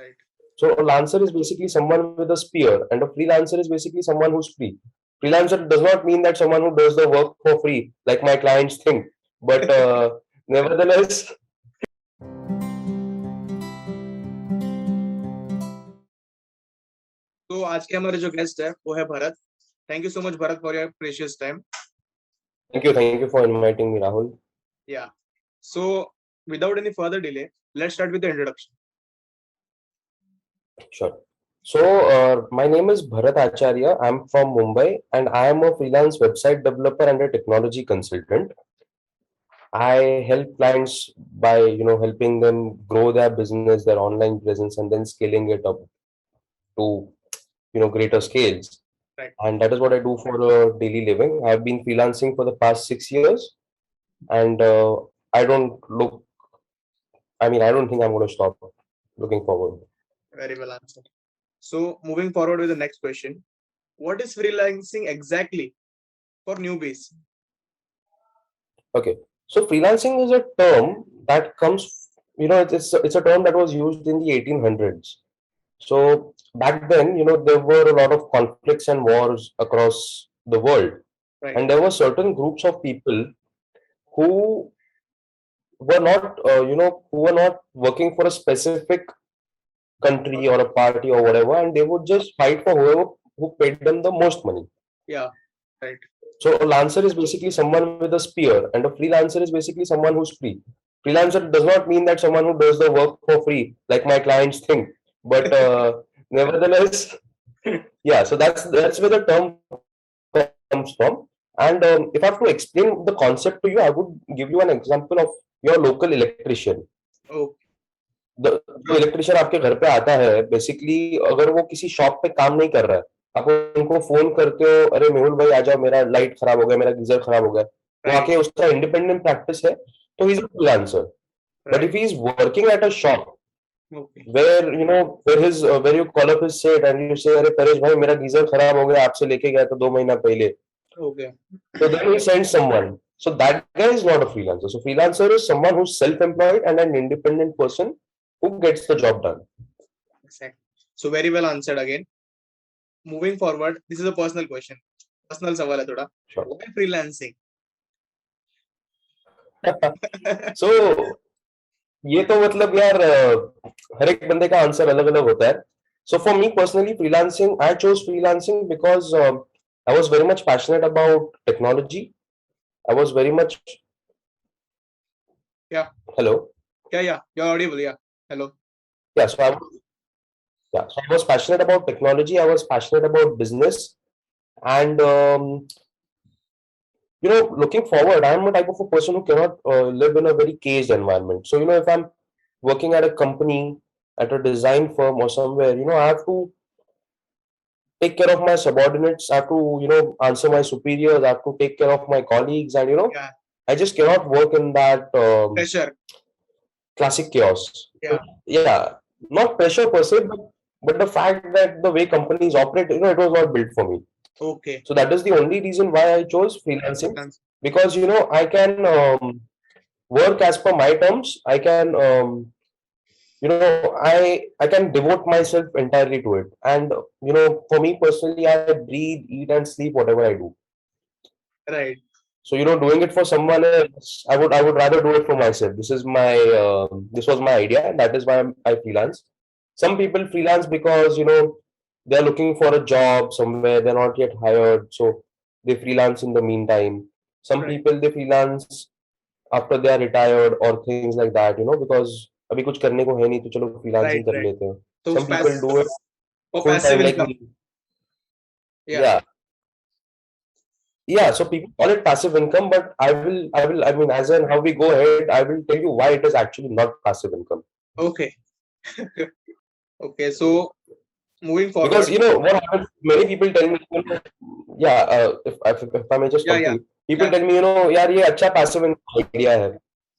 Right. So a lancer is basically someone with a spear, and a freelancer is basically someone who's free. Freelancer does not mean that someone who does the work for free, like my clients think. But nevertheless, तो आज के हमारे जो guest है वो है Bharat. Thank you so much Bharat for your precious time. thank you for inviting me, Rahul. Yeah. So without any further delay, let's start with the introduction. Sure. So, my name is Bharat Acharya. I'm from Mumbai, and I am a freelance website developer and a technology consultant. I help clients by helping them grow their business, their online presence, and then scaling it up to greater scales. Right. And that is what I do for a daily living. I've been freelancing for the past 6 years, and I don't look. I don't think I'm going to stop looking forward. Very well answered. So moving forward with the next question, what is freelancing exactly for newbies? Okay, so freelancing is a term that comes, it's a term that was used in the 1800s. So back then, there were a lot of conflicts and wars across the world, Right. and there were certain groups of people who were not, who were not working for a specific country or a party or whatever, and they would just fight for whoever who paid them the most money. Yeah. Right. So a lancer is basically someone with a spear, and a freelancer is basically someone who's free. Freelancer does not mean that someone who does the work for free, like my clients think. But nevertheless, yeah. So that's where the term comes from. And if I have to explain the concept to you, I would give you an example of your local electrician. Oh. जो electrician आपके घर पे आता है, basically अगर वो किसी shop पे काम नहीं कर रहा है, आप उनको फोन करते हो, अरे मेहुल भाई आ जाओ, मेरा लाइट खराब हो गया, मेरा गीजर खराब हो गया, वो आके उसका इंडिपेंडेंट प्रैक्टिस है, तो he is a freelancer. But if he is working at a shop where you call up his set and you say, अरे परेश भाई मेरा गीजर खराब हो गया, आपसे लेके गया था 2 महीना पहले. Okay. So then he sends someone. So that guy is not a freelancer. So freelancer is someone who's self-employed and an independent person who gets the job done. Exactly. So very well answered again. Moving forward, this is a personal question. Personal सवाल है थोड़ा. Sure. Why freelancing? So ये तो मतलब यार हर एक बंदे का आंसर अलग अलग होता है. So for me personally, I chose freelancing because I was very much passionate about technology. I was very much. Yeah. Hello. Yeah. You're audible. Yeah. Hello. Yeah. So I was passionate about technology. I was passionate about business, and looking forward, I'm a type of a person who cannot live in a very caged environment. So if I'm working at a company, at a design firm or somewhere, I have to take care of my subordinates. I have to answer my superiors. I have to take care of my colleagues, and Yeah. I just cannot work in that Pressure. classic chaos. Yeah. Yeah, not pressure per se, but the fact that the way companies operate, it was not built for me. Okay. So that is the only reason why I chose freelancing, because I can work as per my terms. I can I can devote myself entirely to it, and for me personally, I breathe, eat, and sleep whatever I do. Right. So doing it for someone else, I would rather do it for myself. This was my idea, and that is why I freelance. Some people freelance because they're looking for a job somewhere, they're not yet hired, so they freelance in the meantime. Some Right. people they freelance after they are retired or things like that, because अभी कुछ करने को है नहीं तो चलो freelancing कर लेते हैं. So Some people do it for full passive time like income. me. Yeah, so people call it passive income, but I mean, as in how we go ahead, I will tell you why it is actually not passive income. Okay. Okay, so moving forward. Because what happens, many people tell me, if I may just complete, people tell me, yaar ye acha passive income idea hai.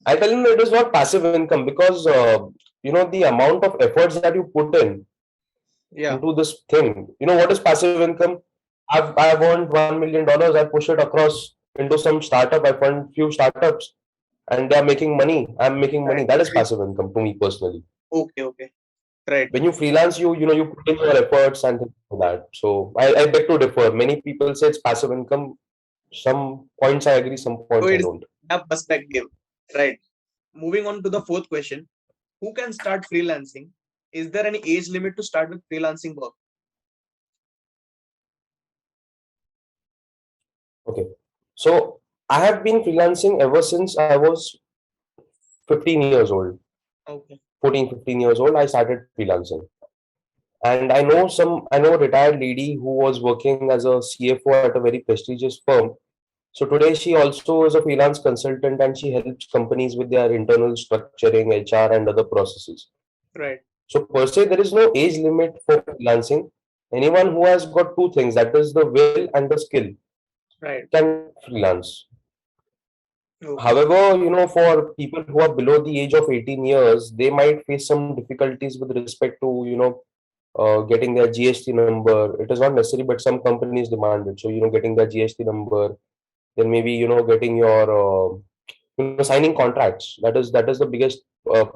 I tell them it is not passive income because the amount of efforts that you put in into this thing. What is passive income? I've earned $1 million. I push it across into some startup. I fund few startups, and they are making money. I'm making money. That is passive income to me personally. Okay. Right. When you freelance, you put in your efforts and things like that. So I beg to differ. Many people say it's passive income. Some points I agree, some So points I it's don't. a perspective. Right. Moving on to the fourth question. Who can start freelancing? Is there any age limit to start with freelancing work? Okay. So I have been freelancing ever since I was 15 years old. Okay. 14, 15 years old, I started freelancing. And I know a retired lady who was working as a CFO at a very prestigious firm. So today she also is a freelance consultant and she helps companies with their internal structuring, HR and other processes. Right. So per se, there is no age limit for freelancing. Anyone who has got two things, that is the will and the skill, Right. can freelance. Okay. However, for people who are below the age of 18 years, they might face some difficulties with respect to, getting their GST number. It is not necessary, but some companies demand it. So, getting their GST number, then maybe, getting your, signing contracts. That is the biggest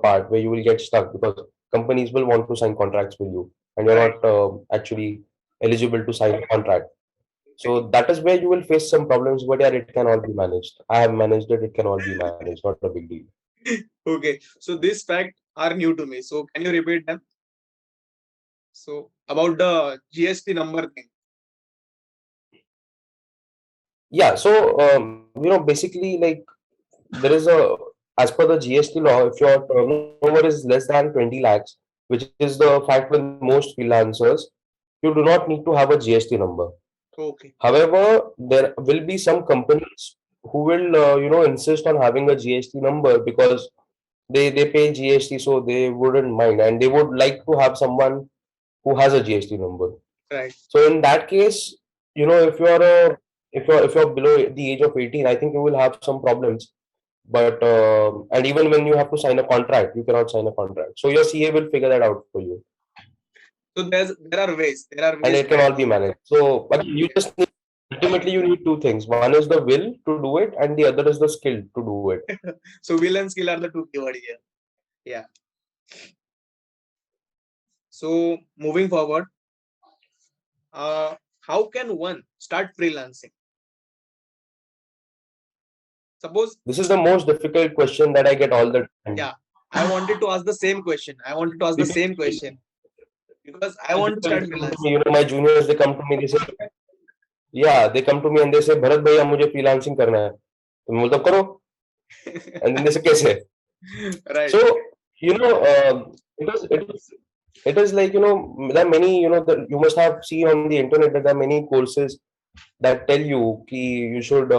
part where you will get stuck because companies will want to sign contracts with you and you're Right. not actually eligible to sign a contract. Okay. So that is where you will face some problems, but yeah, it can all be managed. I have managed it, it can all be managed, not a big deal. Okay. So this fact are new to me. So can you repeat them? So about the GST number thing. Yeah, so basically, like there is as per the GST law, if your turnover is less than 20 lakhs, which is the fact with most freelancers, you do not need to have a GST number. Okay. However, there will be some companies who will, insist on having a GST number because they pay GST, so they wouldn't mind, and they would like to have someone who has a GST number. Right. So in that case, if you're below the age of 18, I think you will have some problems. But and even when you have to sign a contract, you cannot sign a contract. So your CA will figure that out for you, So there are ways. There are and ways it can behind all to be do it. managed. So again, you just need ultimately you need two things. One is the will to do it, and the other is the skill to do it. So will and skill are the two keywords here. Yeah. So moving forward, how can one start freelancing? Suppose, This is the most difficult question that I get all the time. yeah, I wanted to ask the same question. I wanted to ask the People, same question because I want to people start they come to me, freelancing. my juniors, they come to me, they say, yeah, they come to me and they say, Bharat bhaiya, मुझे freelancing करना है. तो मैं बोलता हूँ, करो. And then they say, कैसे? Right. So, it is like, there are many, that you must have seen on the internet that there are many courses that tell you कि you should,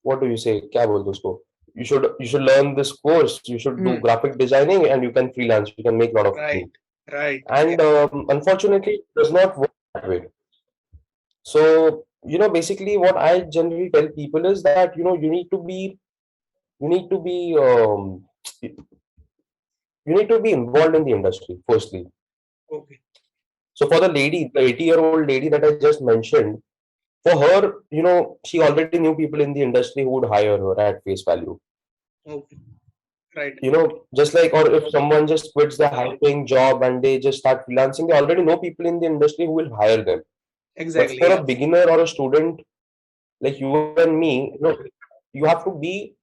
what do you say? क्या बोलते हैं उसको? You should learn this course. You should do Hmm. graphic designing, and you can freelance. You can make a lot of money. Right. Right. Yeah. And unfortunately, it does not work that way. So basically, what I generally tell people is that you need to be involved in the industry firstly. Okay. So for the lady, the 80-year-old lady that I just mentioned, for her, she already knew people in the industry who would hire her at face value. Okay. Right. Just like, or if someone just quits their high paying job and they just start freelancing, they already know people in the industry who will hire them. But Exactly. for a Yeah. beginner or a student like you and me, you have to be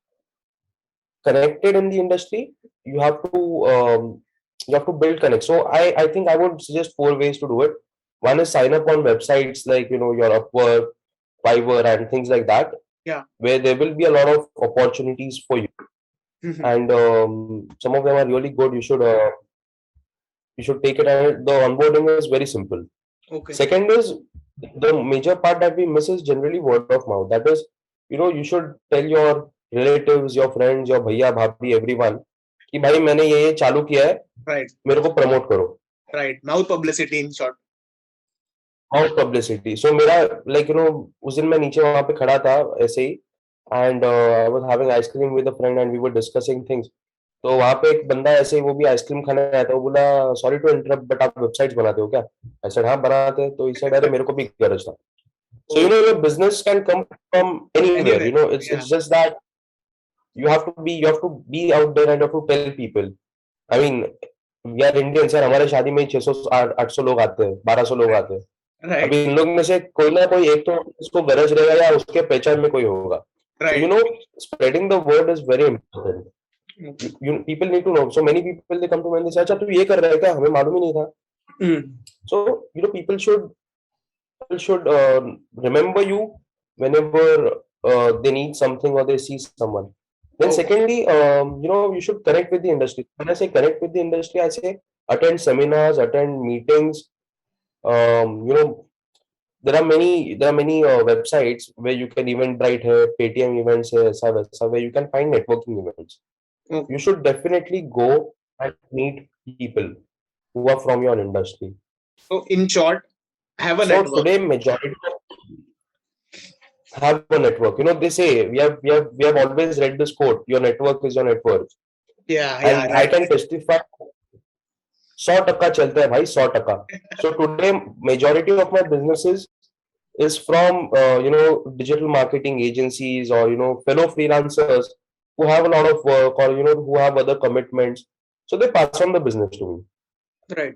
connected in the industry. You have to build connect. So I think I would suggest four ways to do it. One is sign up on websites like your Upwork, Fiverr, and things like that, Yeah. where there will be a lot of opportunities for you, Mhm. and some of them are really good. You should take it, and the onboarding is very simple. Okay. Second is the major part that we miss is generally word of mouth. That is, you should tell your relatives, your friends, your bhaiya, bhabhi, everyone कि भाई मैंने ये चालू किया है, Right. मेरे को promote करो. Right. Mouth publicity in short. Mouth publicity. So मेरा लाइक उस दिन मैं नीचे वहां पे खड़ा था ऐसे ही, and I was having ice cream with a friend and we were discussing things. तो वहां पे एक बंदा ऐसे ही वो भी आइसक्रीम खाने आया था. वो बोला, सॉरी टू इंटरप्ट बट आप वेबसाइट्स बनाते हो क्या? आई सेड हाँ बनाते हैं. तो ही सेड अरे मेरे को भी गरज था. So Oh, your business can come from anywhere. anywhere. It's Yeah. just that you have to be out there and you have to tell people. I mean, we are Indians यार, हमारे शादी में ही 600 800 लोग आते हैं, 1200 लोग आते हैं। right, अभी इन लोग में से कोई ना कोई एक तो इसको गरज रहेगा या उसके पहचान में कोई होगा। So right. spreading the word is very important. Okay. People need to know. So many people they come to me and they say, अच्छा तू ये कर रहा है क्या, हमें मालूम ही नहीं था। Mm. So people should remember you whenever they need something or they see someone. Then Okay. secondly, you should connect with the industry. When I say connect with the industry, I say attend seminars, attend meetings. Um, there are many websites where you can even write here, Paytm events here, ऐसा वैसा, where you can find networking events. Okay. You should definitely go and meet people who are from your industry. So in short, have a So network. today, majority have a network. They say we have always read this quote: "Your network is your net worth," Yeah, yeah, and I right. can testify. 100% चलता है भाई, 100%. So today, majority of my businesses is from digital marketing agencies or fellow freelancers who have a lot of work or who have other commitments, so they pass on the business to me. Right.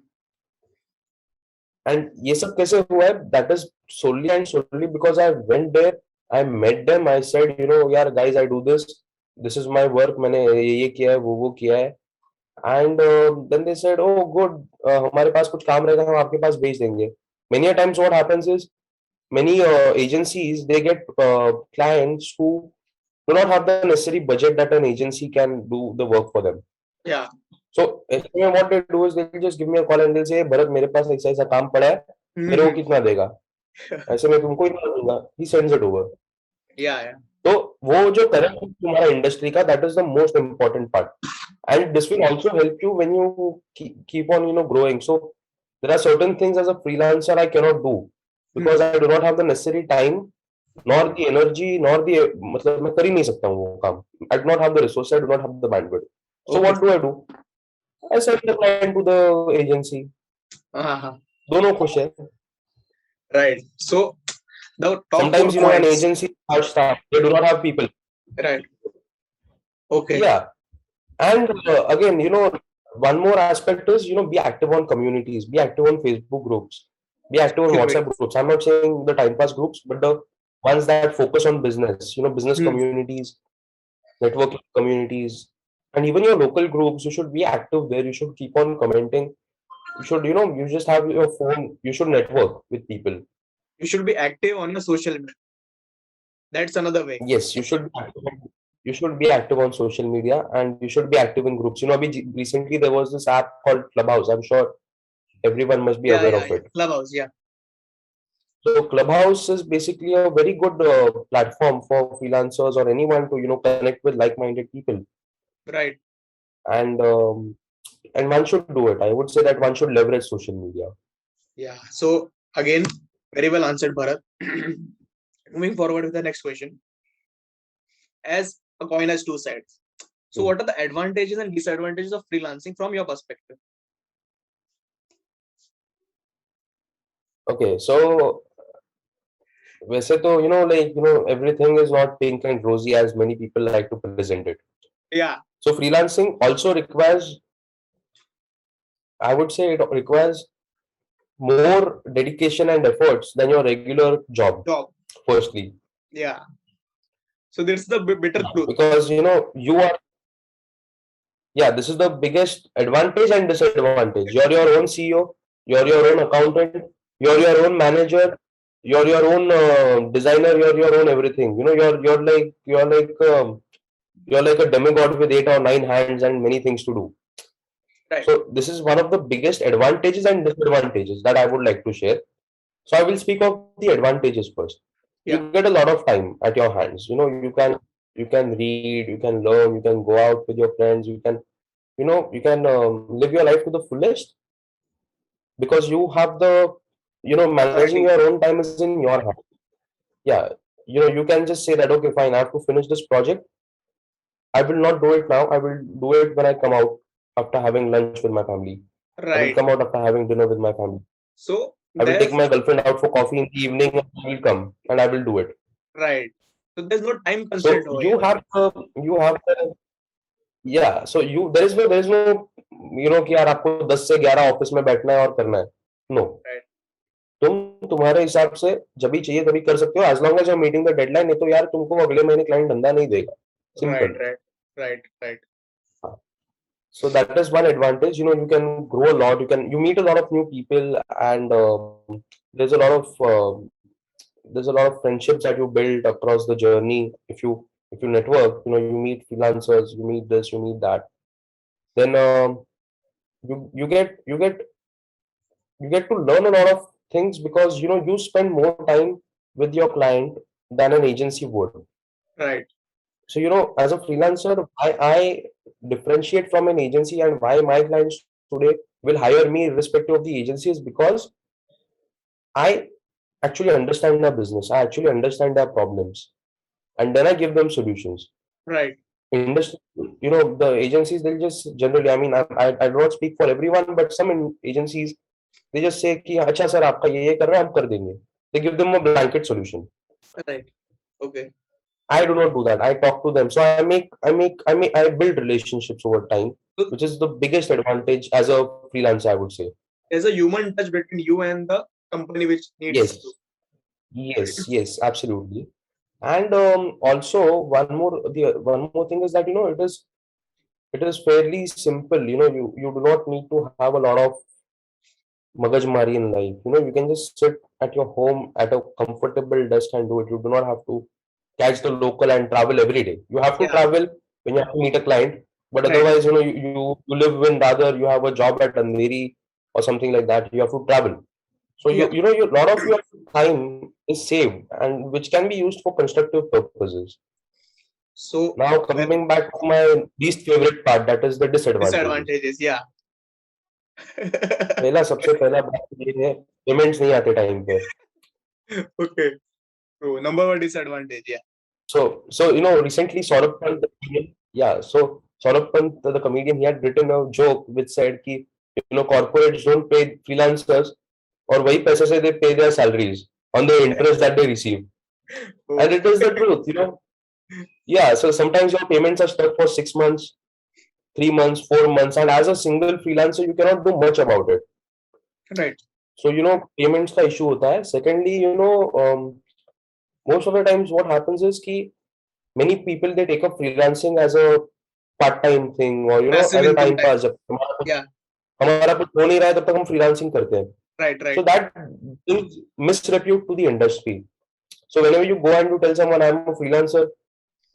And ये सब कैसे हुआ है, that is solely and solely because I went there, I met them, I said, यार guys, I do this is my work, मैंने ये किया है, वो किया है, and then they said, oh good, हमारे पास कुछ काम रहेगा, हम आपके पास भेज देंगे. Many a times what happens is many agencies they get clients who do not have the necessary budget that an agency can do the work for them. Yeah. So इसमें what they do is they'll just give me a call and they'll say, Bharat मेरे पास ऐसा ऐसा काम पड़ा है, मेरे को Mhm. कितना देगा, ऐसे मैं तुमको इतना दूंगा, he sends it over. Yeah, yeah. तो वो जो कनेक्ट तुम्हारा इंडस्ट्री का, that is the most important part, and this will also help you when you keep on growing. So there are certain things as a freelancer I cannot do because I do not have the necessary time nor the energy nor the मतलब मैं कर ही नहीं सकता हूँ वो काम. I do not have the resources, I do not have the bandwidth. So Okay. what do I do? I send the client to the agency. Uh-huh. दोनों खुश है. Right. So the top four Sometimes an points. agency has staff, they do not have people. Right. Okay. Yeah, and again, one more aspect is be active on communities, be active on Facebook groups, be active on Social WhatsApp media. groups. I'm not saying the time pass groups, but the ones that focus on business, business Hmm. communities, networking communities, and even your local groups. You should be active there. You should keep on commenting. You should, you just have your phone. You should network with people. You should be active on the social media. That's another way. Yes, you should be active on social media, and you should be active in groups. Recently there was this app called Clubhouse. I'm sure everyone must be Yeah, aware yeah, of yeah. it. Clubhouse. Yeah. So Clubhouse is basically a very good platform for freelancers or anyone to connect with like-minded people, Right. and one should do it. I would say that one should leverage social media. Yeah. So again, very well answered, Bharat. Moving forward with the next question. As a coin has two sides. So what are the advantages and disadvantages of freelancing from your perspective? Okay, so वैसे तो everything is not pink and rosy as many people like to present it. Yeah. So freelancing also requires, I would say, it requires more dedication and efforts than your regular job. Job. Firstly, Yeah. So that's the bitter truth. because you are, yeah, this is the biggest advantage and disadvantage. You're your own CEO, you're your own accountant, you're your own manager, you're your own designer, you're your own everything. You're like a demigod with 8 or 9 hands and many things to do. Right. So this is one of the biggest advantages and disadvantages that I would like to share. So I will speak of the advantages first. Yeah. You get a lot of time at your hands. You can read, you can learn, you can go out with your friends, you can live your life to the fullest because you have the managing Right. your own time is in your hand. Yeah, you can just say that, okay, fine, I have to finish this project. I will not do it now. I will do it when I come out after having lunch with my family. I will Right. come out after having dinner with my family. So I will take there's my girlfriend out for coffee in the evening and I will come and I will do it. right. So there's no time So constraint over here. you have the yeah. So there is no कि यार आपको 10 से 11 office में बैठना है और करना है. No, Right. तुम तुम्हारे हिसाब से जब भी चाहिए तभी कर सकते हो, as long as you meeting the deadline. नहीं तो यार तुमको अगले महीने क्लाइंट धंधा नहीं देगा. Right. Simple. Right. Right. Right. So that is one advantage. You can grow a lot. You meet a lot of new people, and there's a lot of there's a lot of friendships that you build across the journey. If you network, you meet freelancers, you meet this, you meet that. Then you get to learn a lot of things, because you spend more time with your client than an agency would. Right. So, as a freelancer, I differentiate from an agency, and why my clients today will hire me irrespective of the agency is because I actually understand their business. I actually understand their problems, and then I give them solutions. Right. Industry, the agencies, they'll just generally, I mean, I do not speak for everyone, but some agencies, they just say कि अच्छा sir आपका ये कर रहा है हम कर देंगे. They give them a blanket solution. Right. Okay. I do not do that. I talk to them. So I build relationships over time, So which is the biggest advantage as a freelancer, I would say. there's a human touch between you and the company which needs Yes, yes, absolutely. And also one more thing is that it is fairly simple. You do not need to have a lot of magajmari in life. You can just sit at your home at a comfortable desk and do it. You do not have to catch the local and travel every day. You have to Yeah. travel when you have to meet a client, but Right. otherwise, you live in Dadar, you have a job at Andheri or something like that. You have to travel. So Yeah. a lot of your time is saved, and which can be used for constructive purposes. So Now coming back to my least favorite part, that is the disadvantages. disadvantages. Yeah. सबसे पहला बात ये है, payments नहीं आते time पे. Okay. So number one disadvantage. Yeah. So recently Saurabh Pant, the comedian, yeah, so Saurabh Pant, the comedian, he had written a joke which said कि corporates don't pay freelancers, और वही पैसे से they pay their salaries on the interest that they receive. And it is the truth. Yeah, so sometimes your payments are stuck for 6 months, 3 months, 4 months, and as a single freelancer, you cannot do much about it. Right. So, payments का issue होता है. Secondly, most of the times what happens is कि many people, they take up freelancing as a part-time thing, or Passive as a income time type. pass. जब Yeah. हमारा कुछ हो नहीं रहा है तब तक हम freelancing करते हैं. Right. So Right. that brings misrepute to the industry. So whenever you go and you tell someone I'm a freelancer,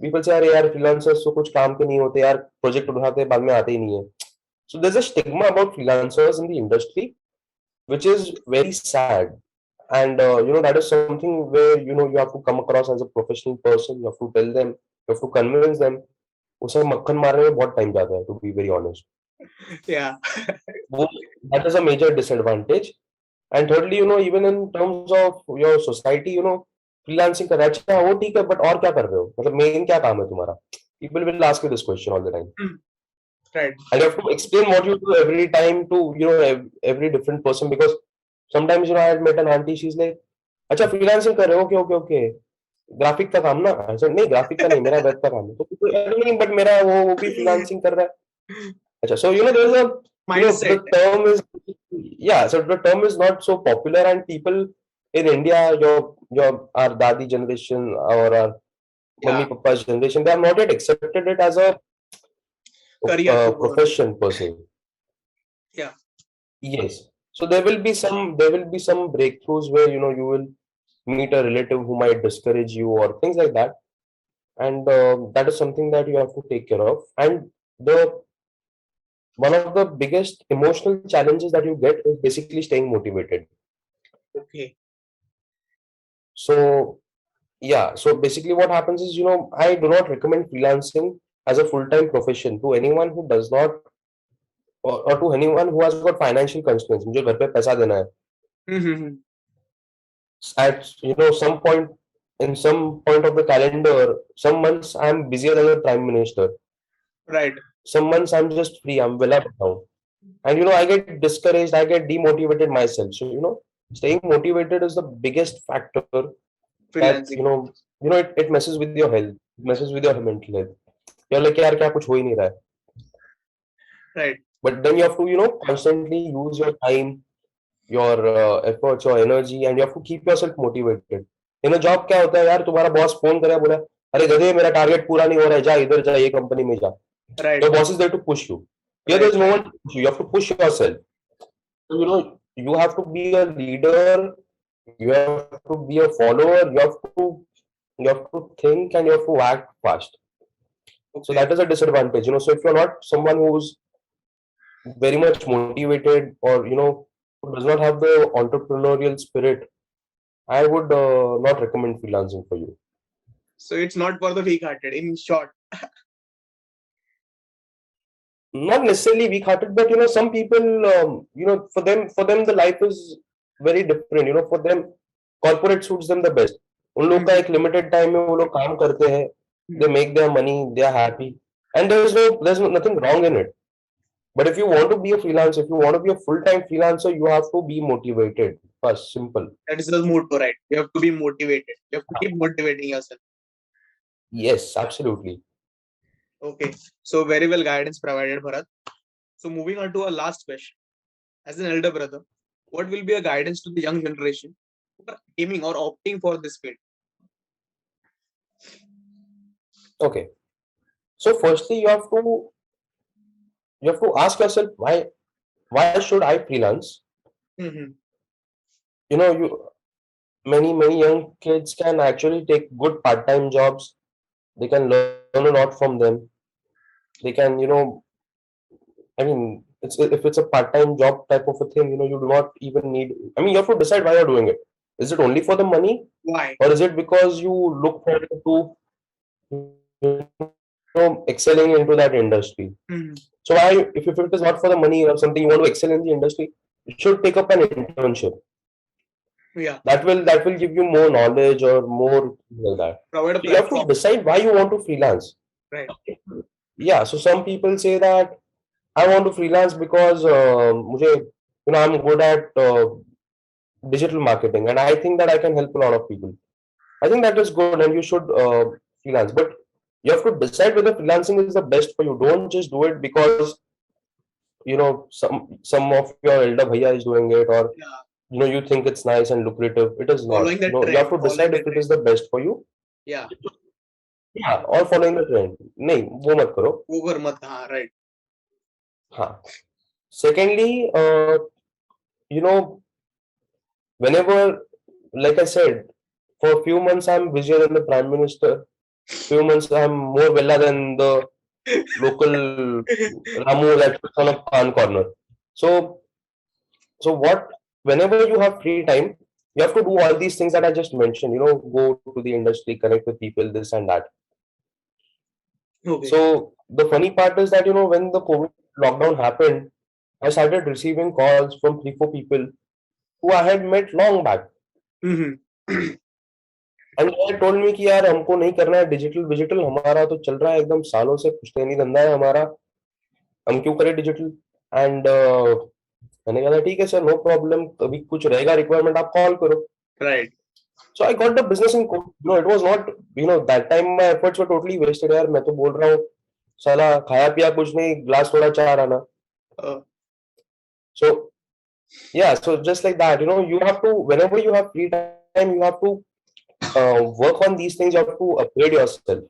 people say अरे यार freelancers तो कुछ काम के नहीं होते यार, प्रोजेक्ट उठाते हैं बाद में आते ही नहीं है. So there's a stigma about freelancers in the industry, which is very sad. And that is something where you have to come across as a professional person. You have to tell them, you have to convince them. उसे मक्खन मारने में बहुत time जाता है, to be very honest. Yeah. That is a major disadvantage. And thirdly, even in terms of your society, freelancing कर रहा है, अच्छा वो ठीक है, but और क्या कर रहे हो, मतलब मेन क्या काम है तुम्हारा? People will ask you this question all the time. Right. And you have to explain what you do every time to every different person, because sometimes I had met an auntie, she's like, अच्छा freelancing कर रहे हो, okay, graphic का काम ना. ऐसा नहीं, graphic का नहीं, मेरा वेब का काम है. तो नहीं, बट मेरा वो भी फ्रीलांसिंग कर रहा है. अच्छा, so there is a the Mindset. term is, yeah, so the term is not so popular, and people in India, your our dadi generation or our mummy Yeah. papa's generation, they have not yet accepted it as a Career to go on. profession per se. Yeah. Yes. So there will be some breakthroughs where you will meet a relative who might discourage you or things like that, and that is something that you have to take care of. And the one of the biggest emotional challenges that you get is basically staying motivated. Okay. So yeah, so basically what happens is, I do not recommend freelancing as a full-time profession to anyone who does not, or to anyone who has got financial constraints. मुझे घर पे पैसा देना है. Mm-hmm. At some point of the calendar, some months I'm busier than the prime minister. Right. Some months I'm just free, I'm well up now. And I get discouraged, I get demotivated myself. So staying motivated is the biggest factor that Freelancing. it messes with your health, it messes with your mental health. You're like यार क्या कुछ हो ही नहीं रहा है. Right. But then you have to, constantly use your time, your efforts, your energy, and you have to keep yourself motivated. In a job क्या होता है यार, तुम्हारा बॉस फोन करे बोला, अरे गधे मेरा टारगेट पूरा नहीं हो रहा है, जा इधर जा, ये कंपनी में जा. Right. The boss is there to push you. Here there Right. is no one to push you. You have to push yourself. So, you have to be a leader. You have to be a follower. You have to think and you have to act fast. So Okay. that is a disadvantage. So if you're not someone who's very much motivated, or who does not have the entrepreneurial spirit, I would not recommend freelancing for you. So it's not for the weak-hearted. In short. Not necessarily weak-hearted, but some people, for them the life is very different. For them, corporate suits them the best. उन लोग का एक limited time में वो लोग काम करते हैं. They make their money. They are happy, and there's nothing wrong in it. But if you want to be a freelancer, if you want to be a full-time freelancer, you have to be motivated. First, simple. That is the mood, right? You have to be motivated. You have to keep motivating yourself. Yes, absolutely. Okay. So very well guidance provided, Bharat. So moving on to our last question. As an elder brother, what will be a guidance to the young generation who are aiming or opting for this field? Okay. So firstly, you have to ask yourself, why should I freelance? Mm-hmm. Many young kids can actually take good part-time jobs. They can learn a lot from them. They can, I mean, if it's a part-time job type of a thing, you do not even need. I mean, you have to decide why you're doing it. Is it only for the money, Why? or is it because you look forward to, excelling into that industry? Mm-hmm. So why, if it is not for the money or something, you want to excel in the industry, you should take up an internship. Yeah. That will give you more knowledge or more like that. Provide a So you have to platform. decide why you want to freelance. Right. Yeah. So some people say that I want to freelance because I'm good at digital marketing, and I think that I can help a lot of people. I think that is good, and you should freelance. But you have to decide whether freelancing is the best for you. Don't just do it because some of your elder bhaiya is doing it, or Yeah. you think it's nice and lucrative. It is not. Following the You trend. have to Following decide the if it trend. is the best for you. Yeah. Yeah, or following the trend. नहीं, वो मत करो. Over mat. हाँ, right. हाँ. Secondly, you know, whenever, like I said, for a few months I'm busier than the Prime Minister. Few months I'm more vella than the local Ramu that sits on a pan corner. So, what? Whenever you have free time, you have to do all these things that I just mentioned. Go to the industry, connect with people, this and that. Okay. So the funny part is that when the COVID lockdown happened, I started receiving calls from 3-4 people who I had met long back. Mm-hmm. And they told me कि यार हमको नहीं करना है digital विजिटल, हमारा तो चल रहा है एकदम सालों से पुश्तैनी धंधा है हमारा, हम क्यों करें डिजिटल. एंड मैंने कहा ठीक है सर, नो प्रॉब्लम, कभी कुछ रहेगा रिक्वायरमेंट आप कॉल करो. Right. So I got the business in code. It was not, that time my efforts were totally wasted यार. मैं तो बोल रहा हूँ साला खाया पिया कुछ नहीं, ग्लास थोड़ा चार आना. So yeah, so just like that, you have to, whenever you have free time, you have to work on these things. You have to upgrade yourself.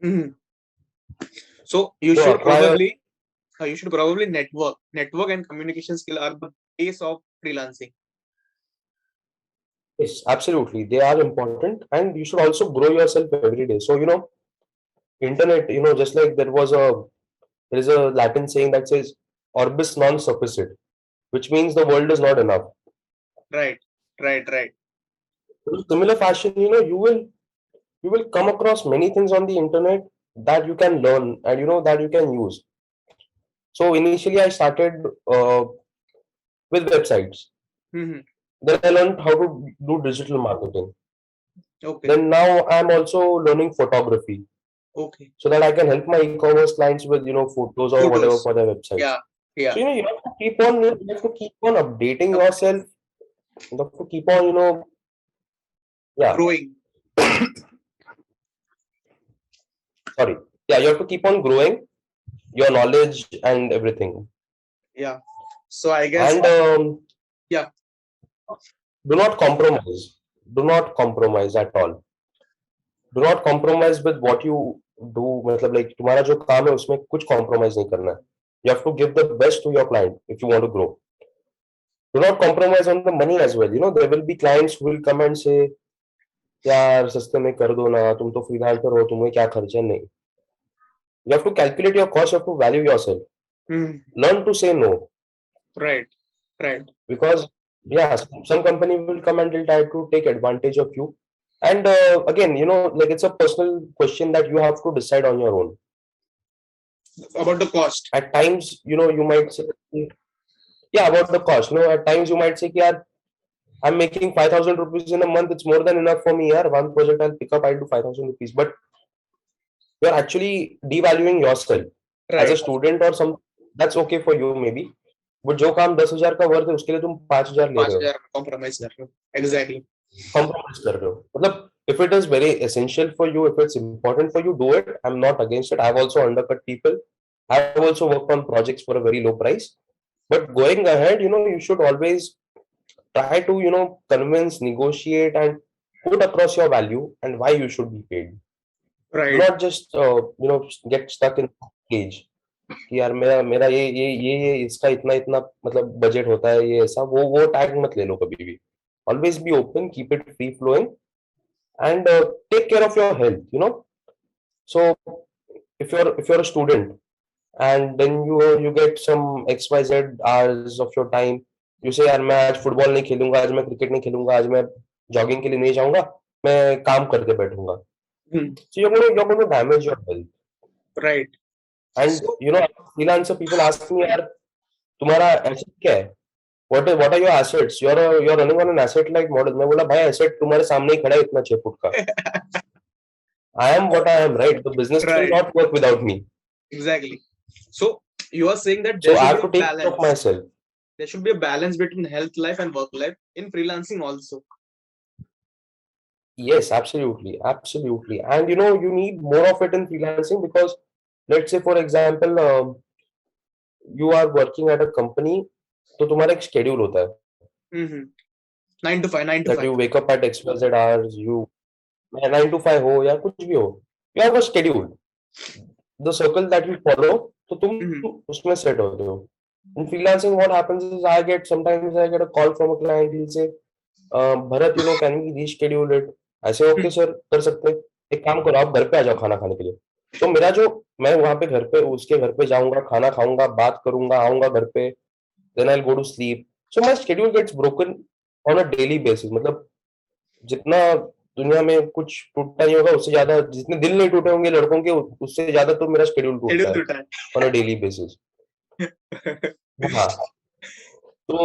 Mm-hmm. So you should probably network and communication skill are the base of freelancing. Yes, absolutely, they are important, and you should also grow yourself every day. So internet, just like there is a Latin saying that says orbis non sufficit, which means the world is not enough. Right. In similar fashion, you will come across many things on the internet that you can learn, and that you can use. So initially I started with websites. Mm-hmm. Then I learned how to do digital marketing. Okay. Then now I'm also learning photography, Okay. so that I can help my e-commerce clients with photos or whatever Photos. for their websites. Yeah. So you have to keep on updating yourself. You have to keep on Growing. sorry, you have to keep on growing your knowledge and everything. Yeah. So I guess, And yeah. do not compromise. Do not compromise at all. Do not compromise with what you do. मतलब like तुम्हारा जो काम है उसमें कुछ compromise नहीं करना है. You have to give the best to your client if you want to grow. Do not compromise on the money as well. You know, there will be clients who will come and say, यार सस्ते में कर दो ना, तुम तो freelancer हो, तुम्हें क्या खर्चा नहीं. You have to calculate your cost, you have to value yourself. Hmm. Learn to say no. Right. Right. Because yeah, some company will come and they'll try to take advantage of you. And again, you know, like it's a personal question that you have to decide on your own. About the cost. At times, you know, you might say, yeah, about the cost. You know, at times you might say, yeah, I'm making 5,000 rupees in a month. It's more than enough for me. Yeah, one project I'll pick up, I'll do 5,000 rupees. But you're actually devaluing yourself as a Right. student or some. That's okay for you maybe. But जो काम 10,000 का worth है उसके लिए तुम 5,000 ले रहे हो. 5,000 compromise कर रहे हो. Exactly. Compromise कर रहे हो. मतलब if it is very essential for you, if it's important for you, do it. I'm not against it. I've also undercut people. I've also worked on projects for a very low price. But going ahead, you know, you should always try to, you know, convince, negotiate, and put across your value and why you should be paid. Do Right. not just you know, get stuck in cage कि यार मेरा मेरा ये इसका इतना इतना मतलब budget होता है, ये ऐसा वो टैग मत ले लो कभी भी. Always be open, keep it free flowing, and take care of your health, you know. So if you're a student and then you get some xyz hours of your time, you say यार मैं आज football नहीं खेलूंगा, आज मैं cricket नहीं खेलूंगा, आज मैं जॉगिंग के लिए नहीं जाऊंगा, मैं काम करके बैठूंगा. Hmm. So you're going to damage your health. Right. And So, you know, freelancer people ask me यार तुम्हारा एसेट क्या है, what are your assets, you're running on an asset like model. मैं बोला भाई एसेट तुम्हारे सामने ही खड़ा है इतना 6 फुट का. I am what I am, right? The business will right. not work without me. Exactly. So you are saying that So there I should have be to a take care of balance. myself. There should be a balance between health life and work life in freelancing also. Yes, absolutely, absolutely. And you know, you need more of it in freelancing because let's say for example, you are working at a company, तो तुम्हारा एक schedule होता है Mm-hmm. 9 to 5, 9 to that 5. you wake up at XYZ hours, you 9 to 5 हो या कुछ भी हो, you have a schedule, the circle that you follow, तो तुम Mm-hmm. उसमें set होते हो. In freelancing, what happens is sometimes I get a call from a client. He'll say, Bharat, you know, can we reschedule it? I say, okay, sir, कर सकते हैं. एक काम करो, आप घर पे आ जाओ खाना खाने के लिए. तो मेरा जो मैं वहां पे घर पे उसके घर पे जाऊंगा, खाना खाऊंगा, बात करूंगा, आऊंगा घर पे, then I'll go to sleep. So my schedule gets broken on a daily basis. मतलब जितना दुनिया में कुछ टूटता नहीं होगा उससे ज्यादा, जितने दिल नहीं टूटे होंगे लड़कों के उससे ज्यादा तो मेरा शेड्यूल टूटता Schedule है to on a daily basis. हाँ, तो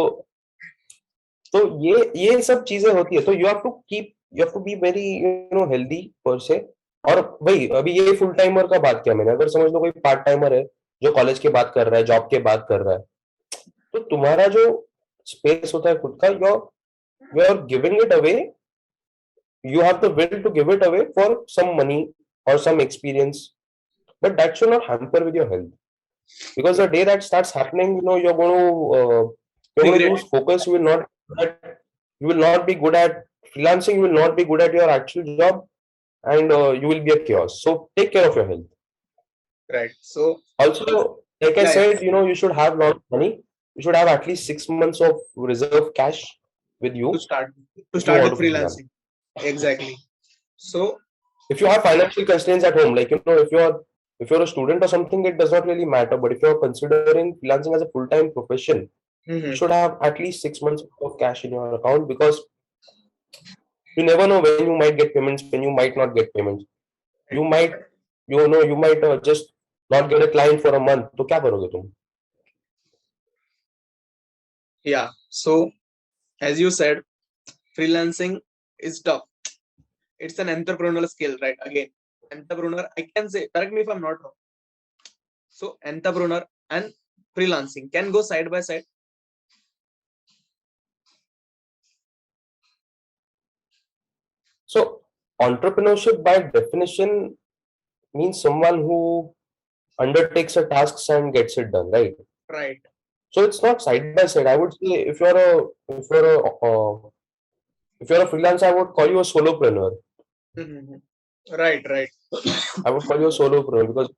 ये सब चीजें होती है. तो you have to be very you know healthy per se. और भाई अभी ये फुल टाइमर का बात किया मैंने, अगर समझ लो कोई पार्ट टाइमर है जो कॉलेज के बाद कर रहा है, जॉब के बाद कर रहा है, तो तुम्हारा जो स्पेस होता है खुद का, you are giving it away, you have the will to give it away for some money or some experience, but that should not hamper with your health, because the day that starts happening, you know, you're going to regret. lose focus. You will not be good at freelancing, you will not be good at your actual job, and you will be a chaos. So take care of your health. Right. So Also, like I yeah, yeah. said, you know, you should have a lot of money. You should have at least 6 months of reserve cash with To you start if you with want to freelance. freelancing. Exactly. So If you have financial constraints at home, like you know, if you're a student or something, it does not really matter. But if you're considering freelancing as a full-time profession, you mhm, should have at least 6 months of cash in your account, because you never know when you might get payments, when you might not get payments. You might, you might just not get a client for a month. तो क्या करोगे तुम? yeah. So as you said, freelancing is tough. It's an entrepreneurial skill, right? Again, entrepreneur, I can say, correct me if I'm not wrong. So entrepreneur and freelancing can go side by side. So entrepreneurship by definition means someone who undertakes a task and gets it done, right? Right. So it's not side by side. I would say if you're a freelancer, I would call you a solopreneur. Mhm. Right, right. I would call you a solopreneur because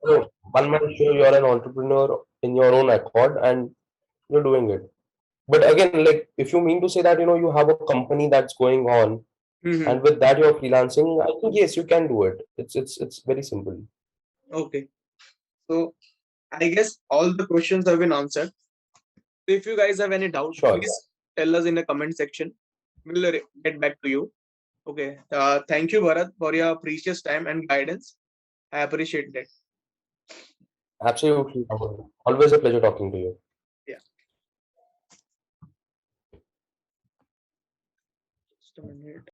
one man show you're an entrepreneur in your own accord and you're doing it. But again, like if you mean to say that you have a company that's going on Mhm. and with that you're freelancing, I think yes, you can do it. It's very simple. Okay. So I guess all the questions have been answered. If you guys have any doubt, Sure. please tell us in the comment section. We'll get back to you. Okay. Thank you, Bharat, for your precious time and guidance. I appreciate that. Absolutely. Always a pleasure talking to you. Yeah. Just a minute.